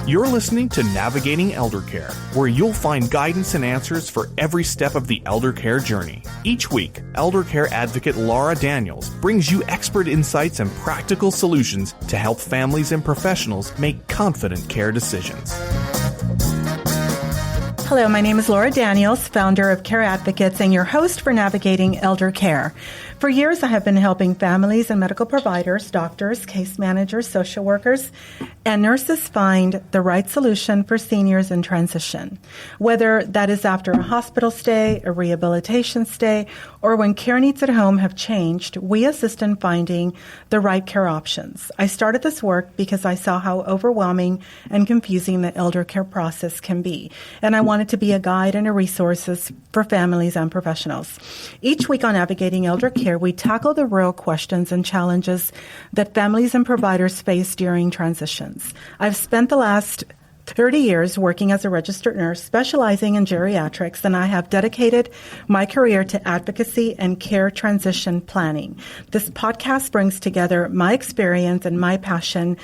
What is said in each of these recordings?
You're listening to Navigating Eldercare, where you'll find guidance and answers for every step of the eldercare journey. Each week, eldercare advocate Laura Daniels brings you expert insights and practical solutions to help families and professionals make confident care decisions. Hello, my name is Laura Daniels, founder of Care Advocates and your host for Navigating Eldercare. For years, I have been helping families and medical providers, doctors, case managers, social workers, and nurses find the right solution for seniors in transition. Whether that is after a hospital stay, a rehabilitation stay, or when care needs at home have changed, we assist in finding the right care options. I started this work because I saw how overwhelming and confusing the elder care process can be, and I wanted to be a guide and a resource for families and professionals. Each week on Navigating Elder Care, we tackle the real questions and challenges that families and providers face during transitions. I've spent the last 30 years working as a registered nurse specializing in geriatrics, and I have dedicated my career to advocacy and care transition planning. This podcast brings together my experience and my passion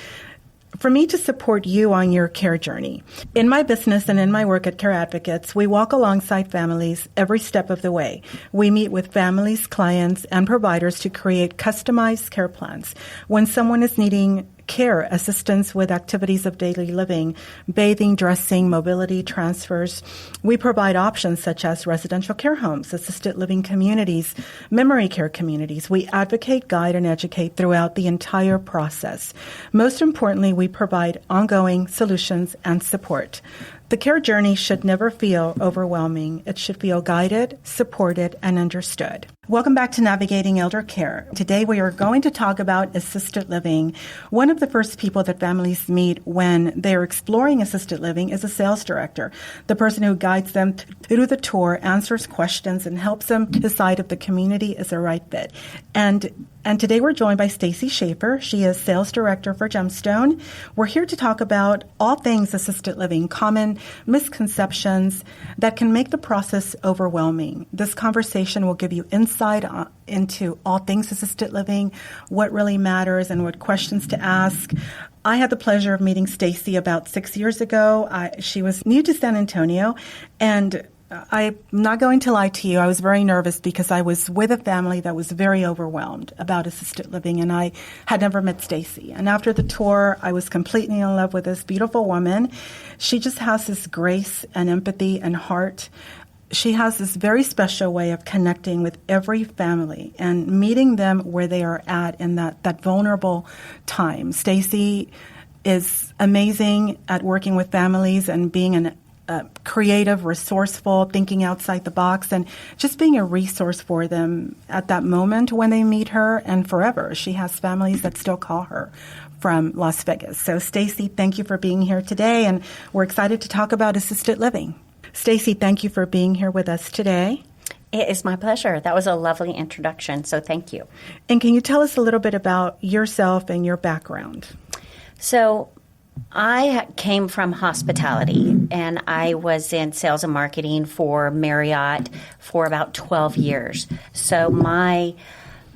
for me to support you on your care journey. In my business and in my work at Care Advocates, we walk alongside families every step of the way. We meet with families, clients, and providers to create customized care plans. When someone is needing care, assistance with activities of daily living, bathing, dressing, mobility, transfers, we provide options such as residential care homes, assisted living communities, memory care communities. We advocate, guide, and educate throughout the entire process. Most importantly, we provide ongoing solutions and support. The care journey should never feel overwhelming. It should feel guided, supported, and understood. Welcome back to Navigating Elder Care. Today we are going to talk about assisted living. One of the first people that families meet when they're exploring assisted living is a sales director, the person who guides them through the tour, answers questions, and helps them decide if the community is a right fit. And today we're joined by Stacey Shaffer. She is sales director for Gemstone. We're here to talk about all things assisted living, common misconceptions that can make the process overwhelming. This conversation will give you insight into all things assisted living, what really matters, and what questions to ask. I had the pleasure of meeting Stacey about 6 years ago. She was new to San Antonio, and I'm not going to lie to you, I was very nervous because I was with a family that was very overwhelmed about assisted living, and I had never met Stacey. And after the tour, I was completely in love with this beautiful woman. She just has this grace and empathy and heart. She has this very special way of connecting with every family and meeting them where they are at in that vulnerable time. Stacey is amazing at working with families and being creative, resourceful, thinking outside the box, and just being a resource for them at that moment when they meet her and forever. She has families that still call her from Las Vegas. So, Stacey, thank you for being here today, and we're excited to talk about assisted living. Stacey, thank you for being here with us today. It is my pleasure. That was a lovely introduction, so thank you. And can you tell us a little bit about yourself and your background? So, I came from hospitality, and I was in sales and marketing for Marriott for about 12 years. So my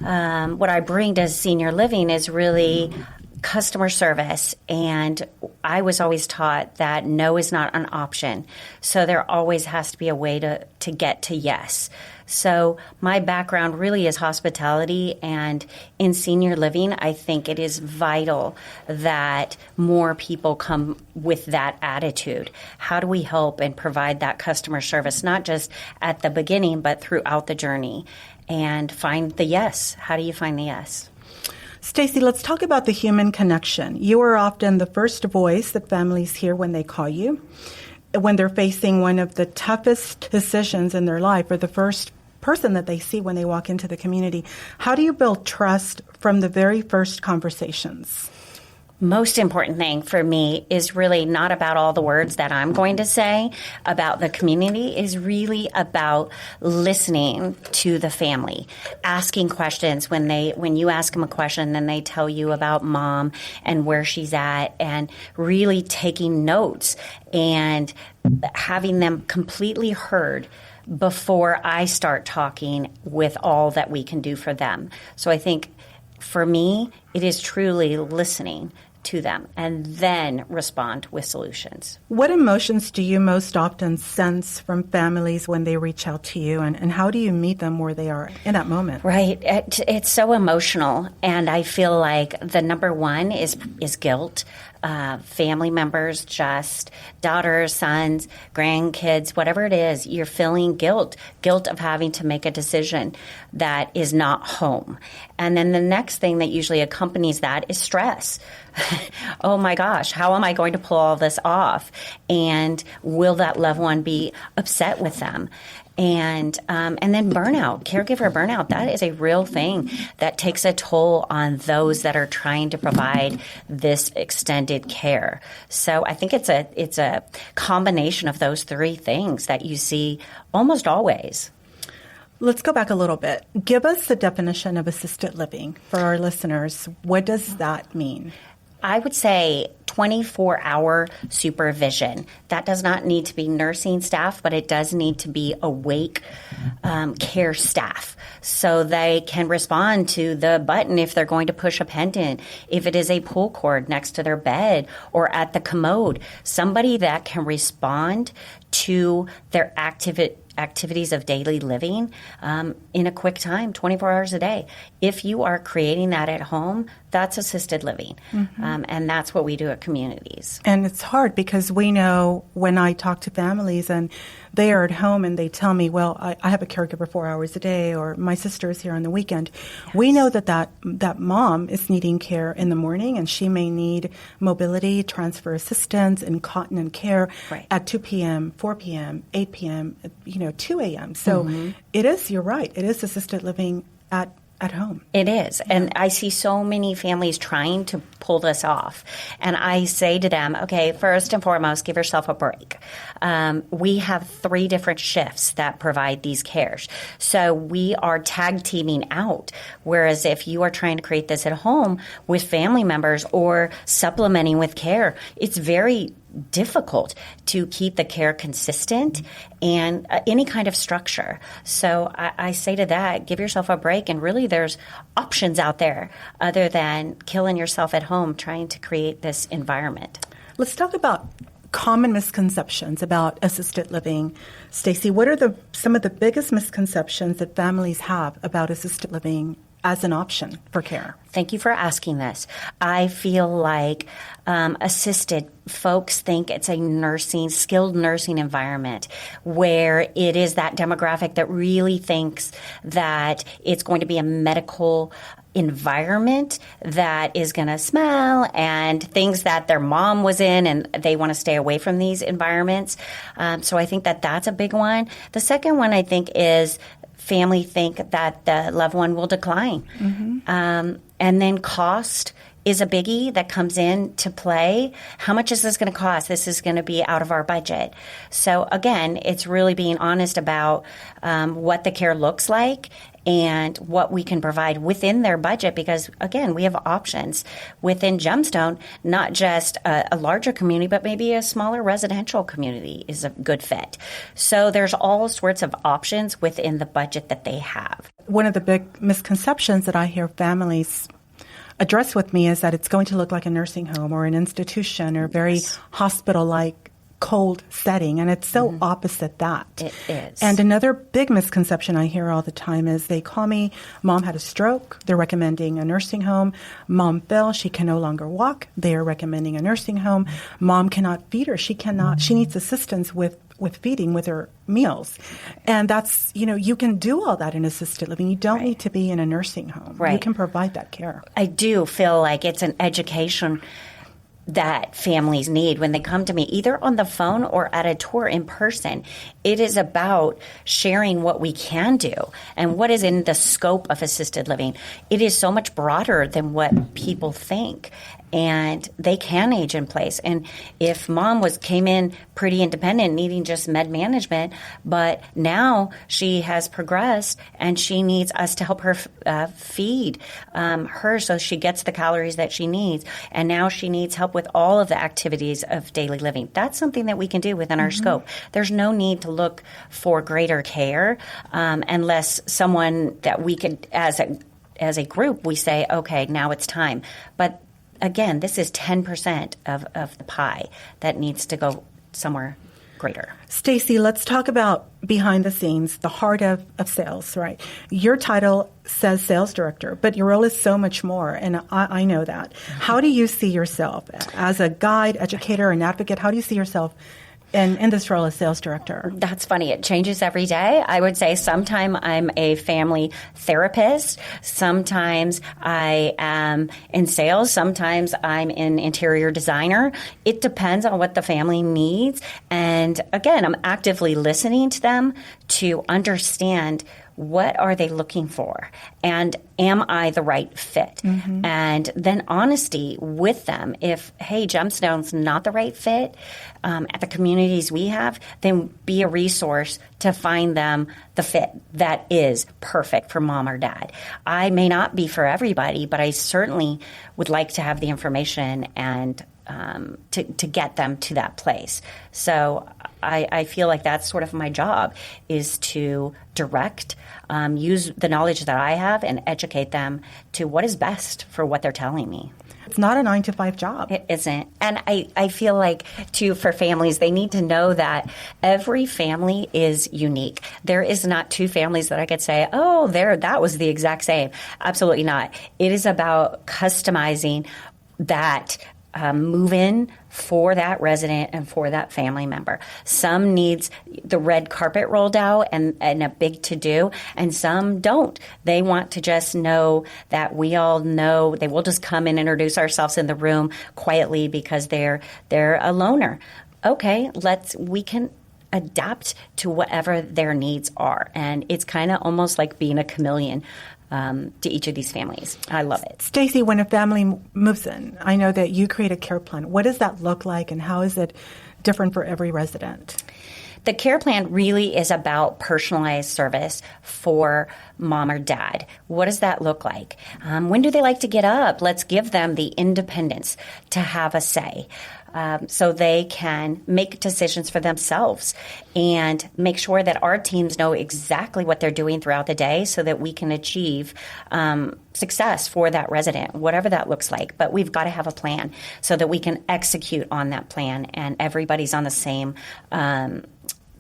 what I bring to senior living is really customer service, and I was always taught that no is not an option. So there always has to be a way to get to yes. So my background really is hospitality, and in senior living, I think it is vital that more people come with that attitude. How do we help and provide that customer service, not just at the beginning, but throughout the journey, and find the yes? How do you find the yes? Stacey, let's talk about the human connection. You are often the first voice that families hear when they call you, when they're facing one of the toughest decisions in their life, or the first person that they see when they walk into the community. How do you build trust from the very first conversations? Most important thing for me is really not about all the words that I'm going to say about the community, is really about listening to the family, asking questions. When you ask them a question, then they tell you about mom and where she's at, and really taking notes and having them completely heard before I start talking with all that we can do for them. So I think for me, it is truly listening to them and then respond with solutions. What emotions do you most often sense from families when they reach out to you, and how do you meet them where they are in that moment? Right. It's so emotional, and I feel like the number one is guilt. Family members, just daughters, sons, grandkids, whatever it is, you're feeling guilt of having to make a decision that is not home. And then the next thing that usually accompanies that is stress. Oh my gosh, how am I going to pull all this off? And will that loved one be upset with them? And then burnout, caregiver burnout, that is a real thing that takes a toll on those that are trying to provide this extended care. So I think it's a combination of those three things that you see almost always. Let's go back a little bit. Give us the definition of assisted living for our listeners. What does that mean? I would say 24-hour supervision. That does not need to be nursing staff, but it does need to be awake care staff so they can respond to the button if they're going to push a pendant, if it is a pull cord next to their bed or at the commode. Somebody that can respond to their activities of daily living in a quick time, 24 hours a day. If you are creating that at home, that's assisted living. And that's what we do at communities. And it's hard because we know when I talk to families and they are at home and they tell me, well, I have a caregiver 4 hours a day, or my sister is here on the weekend. Yes. We know that mom is needing care in the morning, and she may need mobility, transfer assistance, incontinent care at 2 p.m., 4 p.m., 8 p.m., 2 a.m. So it is, you're right, it is assisted living at home. It is. Yeah. And I see so many families trying to pull this off. And I say to them, okay, first and foremost, give yourself a break. We have 3 different shifts that provide these cares. So we are tag teaming out. Whereas if you are trying to create this at home with family members or supplementing with care, it's very difficult to keep the care consistent and any kind of structure. So I say to that, give yourself a break. And really there's options out there other than killing yourself at home trying to create this environment. Let's talk about common misconceptions about assisted living. Stacey, what are some of the biggest misconceptions that families have about assisted living as an option for care? Thank you for asking this. I feel like assisted folks think it's a skilled nursing environment where it is that demographic that really thinks that it's going to be a medical environment that is going to smell and things that their mom was in, and they want to stay away from these environments. So I think that that's a big one. The second one I think is family think that the loved one will decline. And then cost is a biggie that comes into play. How much is this going to cost? This is going to be out of our budget. So again, it's really being honest about what the care looks like and what we can provide within their budget, because again, we have options within Gemstone, not just a larger community, but maybe a smaller residential community is a good fit. So there's all sorts of options within the budget that they have. One of the big misconceptions that I hear families address with me is that it's going to look like a nursing home or an institution or very hospital-like cold setting, and it's so opposite that. It is. And another big misconception I hear all the time is they call me, mom had a stroke, they're recommending a nursing home. Mom fell, she can no longer walk, they are recommending a nursing home. Mom cannot feed her, she needs assistance with feeding, with her meals. And that's, you can do all that in assisted living. You don't need to be in a nursing home. You can provide that care. I do feel like it's an education that families need when they come to me, either on the phone or at a tour in person. It is about sharing what we can do and what is in the scope of assisted living. It is so much broader than what people think. And they can age in place. And if mom came in pretty independent, needing just med management, but now she has progressed and she needs us to help her feed her so she gets the calories that she needs. And now she needs help with all of the activities of daily living. That's something that we can do within our scope. There's no need to look for greater care unless someone that we could, as a group, we say, okay, now it's time. But again, this is 10% of the pie that needs to go somewhere greater. Stacey, let's talk about behind the scenes, the heart of sales, right? Your title says sales director, but your role is so much more, and I know that. How do you see yourself as a guide, educator, and advocate? How do you see yourself in this role as sales director? That's funny. It changes every day. I would say sometimes I'm a family therapist. Sometimes I am in sales. Sometimes I'm an interior designer. It depends on what the family needs. And again, I'm actively listening to them to understand what are they looking for? And am I the right fit? Mm-hmm. And then honesty with them. If, hey, Gemstone's not the right fit at the communities we have, then be a resource to find them the fit that is perfect for mom or dad. I may not be for everybody, but I certainly would like to have the information and to get them to that place. So I feel like that's sort of my job, is to direct, use the knowledge that I have and educate them to what is best for what they're telling me. It's not a 9-to-5 job. It isn't. And I feel like, too, for families, they need to know that every family is unique. There is not two families that I could say, oh, that was the exact same. Absolutely not. It is about customizing that move-in for that resident and for that family member. Some needs the red carpet rolled out and a big to-do, and some don't. They want to just know that we all know. They will just come and introduce ourselves in the room quietly because they're a loner. Okay, we can adapt to whatever their needs are. And it's kind of almost like being a chameleon to each of these families. I love it. Stacey, when a family moves in, I know that you create a care plan. What does that look like, and how is it different for every resident? The care plan really is about personalized service for mom or dad. What does that look like? When do they like to get up? Let's give them the independence to have a say. So they can make decisions for themselves and make sure that our teams know exactly what they're doing throughout the day so that we can achieve success for that resident, whatever that looks like. But we've got to have a plan so that we can execute on that plan and everybody's on the same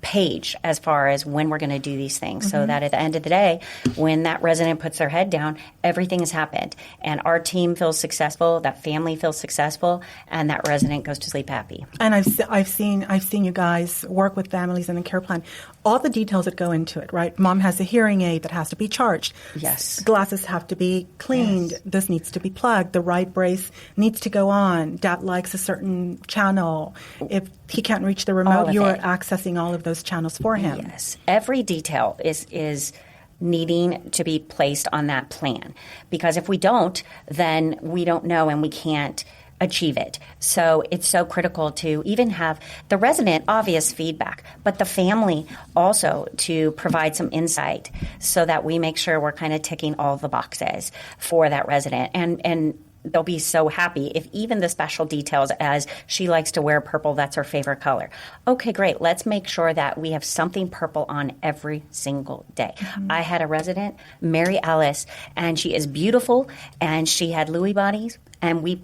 page as far as when we're going to do these things, so that at the end of the day, when that resident puts their head down, everything has happened and our team feels successful, that family feels successful, and that resident goes to sleep happy. And I've seen you guys work with families in the care plan. All the details that go into it, right? Mom has a hearing aid that has to be charged. Yes. Glasses have to be cleaned. Yes. This needs to be plugged. The right brace needs to go on. Dad likes a certain channel. If he can't reach the remote, you are accessing all of those channels for him. Yes. Every detail is needing to be placed on that plan. Because if we don't, then we don't know and we can't achieve it. So it's so critical to even have the resident obvious feedback, but the family also to provide some insight so that we make sure we're kind of ticking all the boxes for that resident. And they'll be so happy if even the special details, as she likes to wear purple, that's her favorite color. Okay, great. Let's make sure that we have something purple on every single day. Mm-hmm. I had a resident, Mary Alice, and she is beautiful, and she had Lewy bodies, and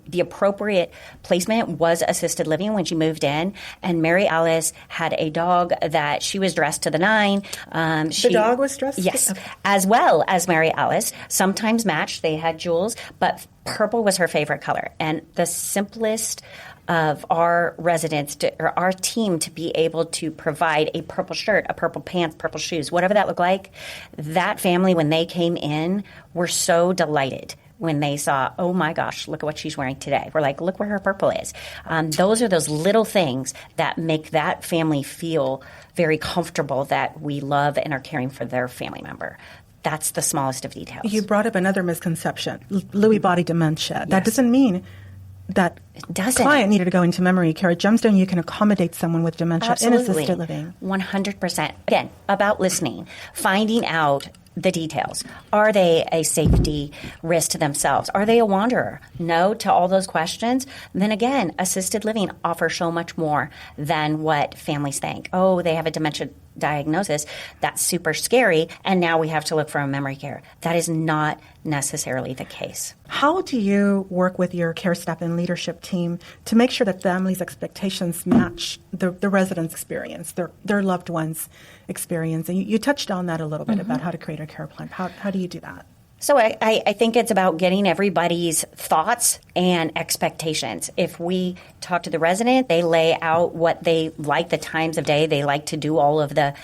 the appropriate placement was assisted living when she moved in. And Mary Alice had a dog that she was dressed to the nine. The dog was dressed? Yes, as well as Mary Alice. Sometimes matched. They had jewels, but purple was her favorite color. And the simplest of our residents, or our team, to be able to provide a purple shirt, a purple pants, purple shoes, whatever that looked like, that family, when they came in, were so delighted when they saw, oh my gosh, look at what she's wearing today. We're like, look where her purple is. Those are those little things that make that family feel very comfortable that we love and are caring for their family member. That's the smallest of details. You brought up another misconception, Lewy body dementia. That doesn't mean that client needed to go into memory care. At Gemstone, you can accommodate someone with dementia in assisted living. 100%. Again, about listening, finding out the details. Are they a safety risk to themselves? Are they a wanderer? No to all those questions. Then again, assisted living offers so much more than what families think. Oh, they have a dementia diagnosis, that's super scary, and now we have to look for a memory care. That is not necessarily the case. How do you work with your care staff and leadership team to make sure that families' expectations match the residents' experience, their loved ones' experience? And you touched on that a little bit about how to create a care plan. How do you do that? So I think it's about getting everybody's thoughts and expectations. If we talk to the resident, they lay out what they like, the times of day they like to do all of the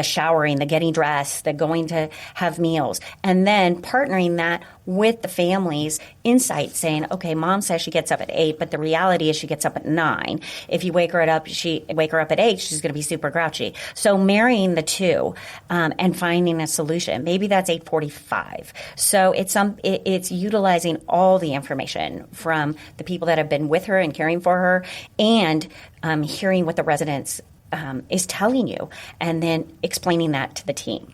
showering, the getting dressed, the going to have meals, and then partnering that with the family's insight, saying, okay, mom says she gets up at 8, but the reality is she gets up at 9. If you wake her up at 8, she's going to be super grouchy. So marrying the two and finding a solution. Maybe that's 8:45. So it's utilizing all the information from the people that have been with her and caring for her, and hearing what the residents is telling you, and then explaining that to the team.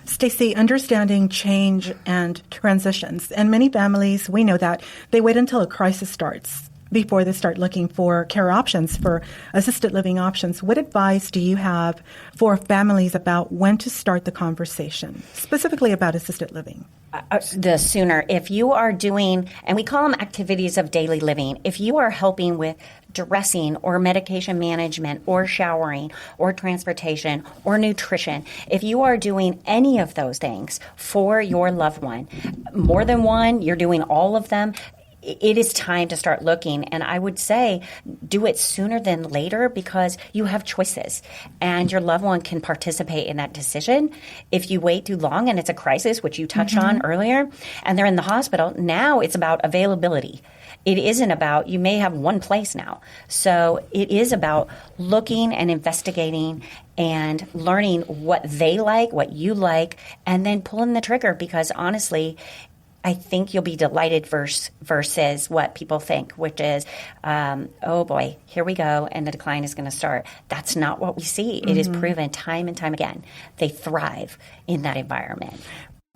Stacey, understanding change and transitions. And many families, we know that, they wait until a crisis starts before they start looking for care options, for assisted living options. What advice do you have for families about when to start the conversation, specifically about assisted living? The sooner. If you are doing, and we call them activities of daily living, if you are helping with dressing or medication management or showering or transportation or nutrition, if you are doing any of those things for your loved one, more than one, you're doing all of them, it is time to start looking. And I would say do it sooner than later, because you have choices and your loved one can participate in that decision. If you wait too long and it's a crisis, which you touched on earlier, and they're in the hospital, now it's about availability. It isn't about, you may have one place now. So it is about looking and investigating and learning what they like, what you like, and then pulling the trigger, because honestly, I think you'll be delighted versus what people think, which is, oh boy, here we go, and the decline is going to start. That's not what we see. It is proven time and time again. They thrive in that environment.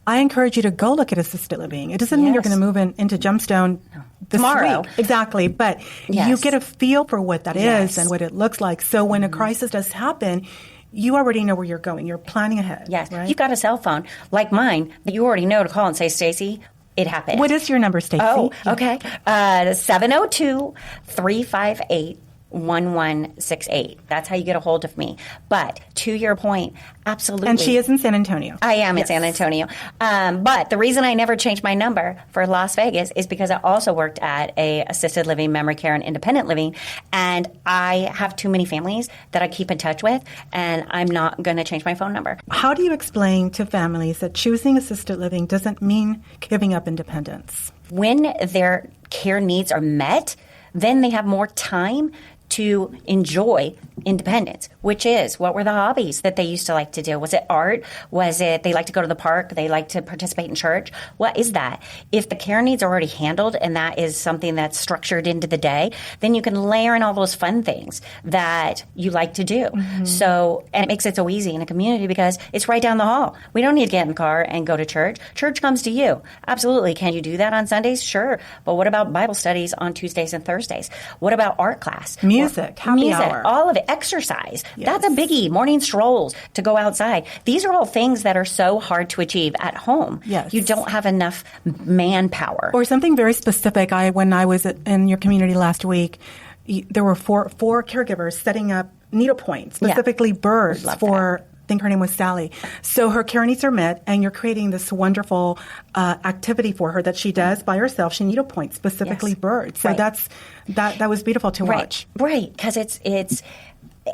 I encourage you to go look at assisted living. It doesn't mean you're going to move into Gemstone tomorrow. Week. Exactly. But you get a feel for what that is and what it looks like. So when a crisis does happen, you already know where you're going. You're planning ahead. Yes. Right? You've got a cell phone like mine that you already know to call and say, Stacey, it happened. What is your number, Stacey? Oh, okay. 702-358-1168. That's how you get a hold of me. But to your point, absolutely. And she is in San Antonio. I am in San Antonio. But the reason I never changed my number for Las Vegas is because I also worked at a assisted living, memory care, and independent living. And I have too many families that I keep in touch with, and I'm not going to change my phone number. How do you explain to families that choosing assisted living doesn't mean giving up independence? When their care needs are met, then they have more time to enjoy independence, which is, what were the hobbies that they used to like to do? Was it art? Was it they like to go to the park? They like to participate in church? What is that? If the care needs are already handled and that is something that's structured into the day, then you can layer in all those fun things that you like to do. So, and it makes it so easy in a community because it's right down the hall. We don't need to get in the car and go to church. Church comes to you. Absolutely. Can you do that on Sundays? Sure. But what about Bible studies on Tuesdays and Thursdays? What about art class? Music, happy hour. All of it. Exercise. That's a biggie. Morning strolls to go outside. These are all things that are so hard to achieve at home. Yes. You don't have enough manpower. Or something very specific. When I was in your community last week, there were four caregivers setting up needle points, specifically birds for, I think her name was Sally. So her care needs are met, and you're creating this wonderful activity for her that she does by herself. She needle points, specifically birds. So that was beautiful to watch. Right, because it's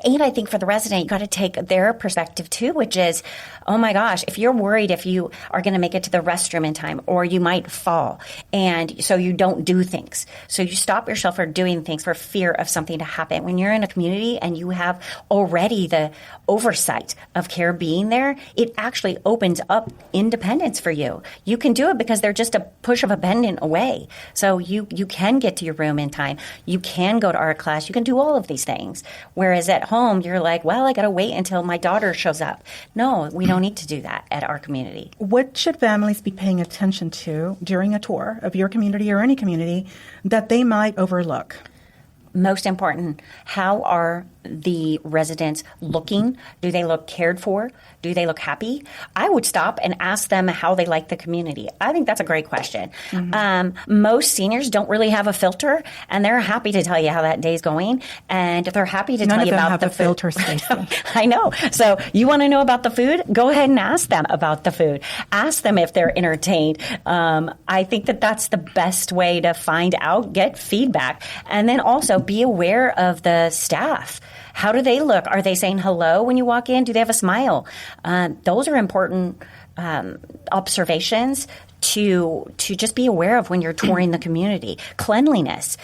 and I think for the resident, you got to take their perspective too, which is, oh my gosh, if you're worried if you are going to make it to the restroom in time, or you might fall, and so you don't do things. So you stop yourself from doing things for fear of something to happen. When you're in a community and you have already the oversight of care being there, it actually opens up independence for you. You can do it because they're just a push of a button away. So you can get to your room in time. You can go to art class. You can do all of these things. Whereas at home, you're like, well, I got to wait until my daughter shows up. No, we don't need to do that at our community. What should families be paying attention to during a tour of your community or any community that they might overlook? most important, how are the residents looking? Do they look cared for? Do they look happy? I would stop and ask them how they like the community. I think that's a great question. Most seniors don't really have a filter, and they're happy to tell you how that day's going, and they're happy to tell you about the food. None of them have a filter, Stacey. I know. So you want to know about the food? Go ahead and ask them about the food. Ask them if they're entertained. I think that that's the best way to find out, get feedback, and then also be aware of the staff. How do they look? Are they saying hello when you walk in? Do they have a smile? Those are important observations to just be aware of when you're touring the community. Cleanliness.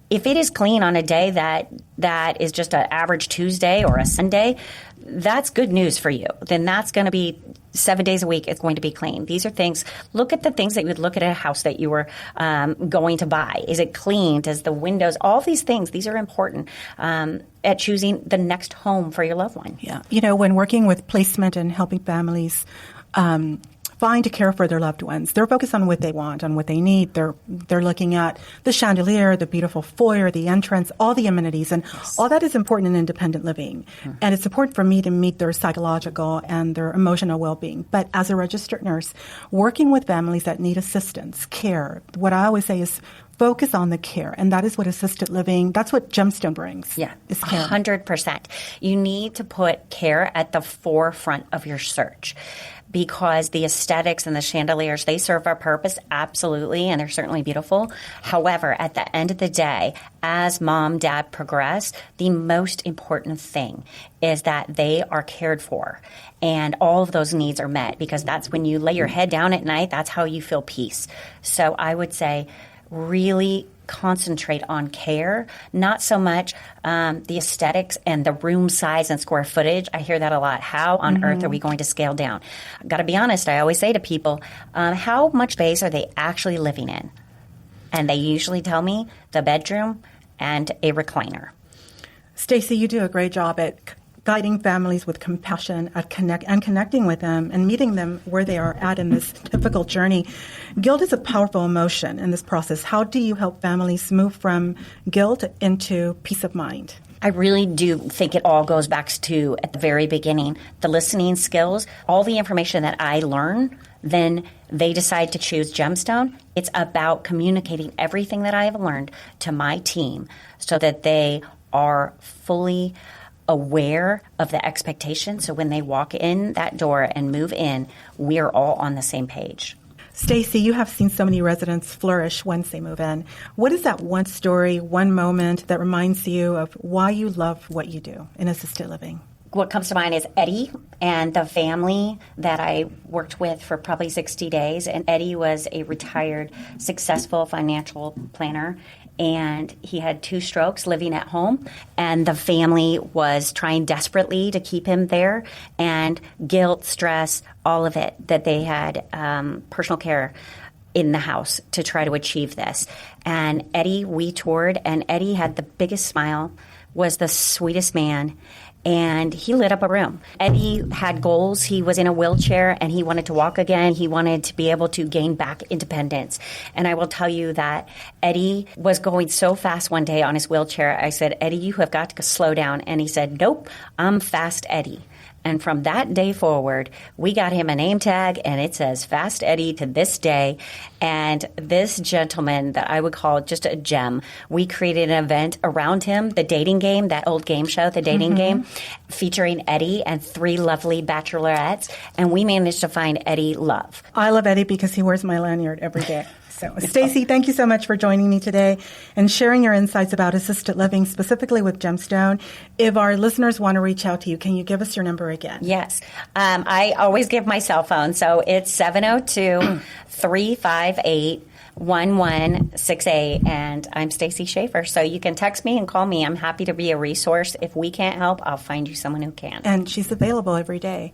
If it is clean on a day that is just an average Tuesday or a Sunday, that's good news for you. Then that's going to be 7 days a week. It's going to be clean. These are things. Look at the things that you would look at a house that you were going to buy. Is it clean? Does the windows? All these things. These are important at choosing the next home for your loved one. Yeah. You know, when working with placement and helping families find a care for their loved ones, they're focused on what they want, on what they need. They're looking at the chandelier, the beautiful foyer, the entrance, all the amenities, and all that is important in independent living. And it's important for me to meet their psychological and their emotional well-being. But as a registered nurse, working with families that need assistance, care, what I always say is focus on the care, and that is what assisted living, that's what Gemstone brings. Yeah, is care. 100%. You need to put care at the forefront of your search, because the aesthetics and the chandeliers, they serve our purpose, absolutely, and they're certainly beautiful. However, at the end of the day, as mom, dad progress, the most important thing is that they are cared for and all of those needs are met, because that's when you lay your head down at night, that's how you feel peace. So I would say really concentrate on care, not so much the aesthetics and the room size and square footage. I hear that a lot. How on earth are we going to scale down? Got to be honest, I always say to people, how much space are they actually living in? And they usually tell me the bedroom and a recliner. Stacey, you do a great job at guiding families with compassion, at connecting with them and meeting them where they are at in this difficult journey. Guilt is a powerful emotion in this process. How do you help families move from guilt into peace of mind? I really do think it all goes back to, at the very beginning, the listening skills, all the information that I learn, then they decide to choose Gemstone. It's about communicating everything that I have learned to my team so that they are fully aware of the expectation. So when they walk in that door and move in, we are all on the same page. Stacey, you have seen so many residents flourish once they move in. What is that one story, one moment that reminds you of why you love what you do in assisted living? What comes to mind is Eddie and the family that I worked with for probably 60 days. And Eddie was a retired, successful financial planner. And he had 2 strokes living at home. And the family was trying desperately to keep him there. And guilt, stress, all of it, that they had personal care in the house to try to achieve this. And Eddie, we toured, and Eddie had the biggest smile, was the sweetest man. And he lit up a room. Eddie had goals. He was in a wheelchair and he wanted to walk again. He wanted to be able to gain back independence. And I will tell you that Eddie was going so fast one day on his wheelchair. I said, Eddie, you have got to slow down. And he said, nope, I'm Fast Eddie. And from that day forward, we got him a name tag, and it says Fast Eddie to this day. And this gentleman that I would call just a gem, we created an event around him, the dating game, that old game show, the dating game, featuring Eddie and 3 lovely bachelorettes. And we managed to find Eddie love. I love Eddie because he wears my lanyard every day. So, Stacey, thank you so much for joining me today and sharing your insights about assisted living, specifically with Gemstone. If our listeners want to reach out to you, can you give us your number again? Yes. I always give my cell phone. So it's 702-358-1168, and I'm Stacey Shaffer. So you can text me and call me. I'm happy to be a resource. If we can't help, I'll find you someone who can. And she's available every day.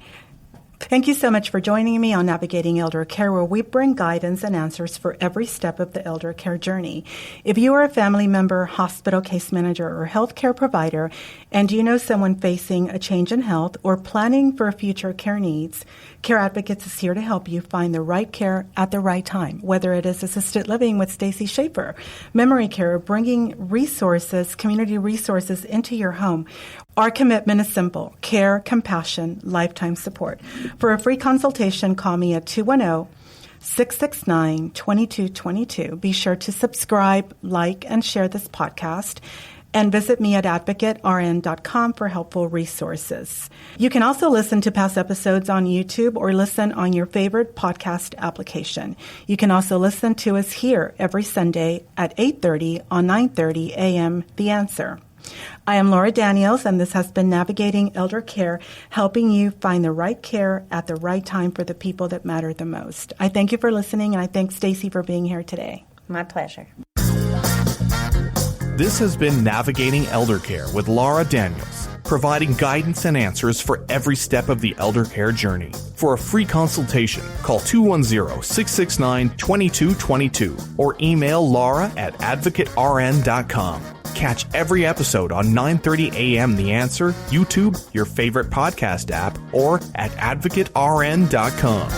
Thank you so much for joining me on Navigating Elder Care, where we bring guidance and answers for every step of the elder care journey. If you are a family member, hospital case manager, or healthcare provider, and you know someone facing a change in health or planning for future care needs, Care Advocates is here to help you find the right care at the right time, whether it is assisted living with Stacey Shaffer, memory care, bringing resources, community resources into your home. Our commitment is simple: care, compassion, lifetime support. For a free consultation, call me at 210-669-2222. Be sure to subscribe, like, and share this podcast. And visit me at advocatern.com for helpful resources. You can also listen to past episodes on YouTube or listen on your favorite podcast application. You can also listen to us here every Sunday at 8:30 on 9:30 a.m. The Answer. I am Laura Daniels, and this has been Navigating Elder Care, helping you find the right care at the right time for the people that matter the most. I thank you for listening, and I thank Stacey for being here today. My pleasure. This has been Navigating Elder Care with Laura Daniels, providing guidance and answers for every step of the elder care journey. For a free consultation, call 210-669-2222 or email Laura at advocatern.com. Catch every episode on 9:30 a.m. The Answer, YouTube, your favorite podcast app, or at advocatern.com.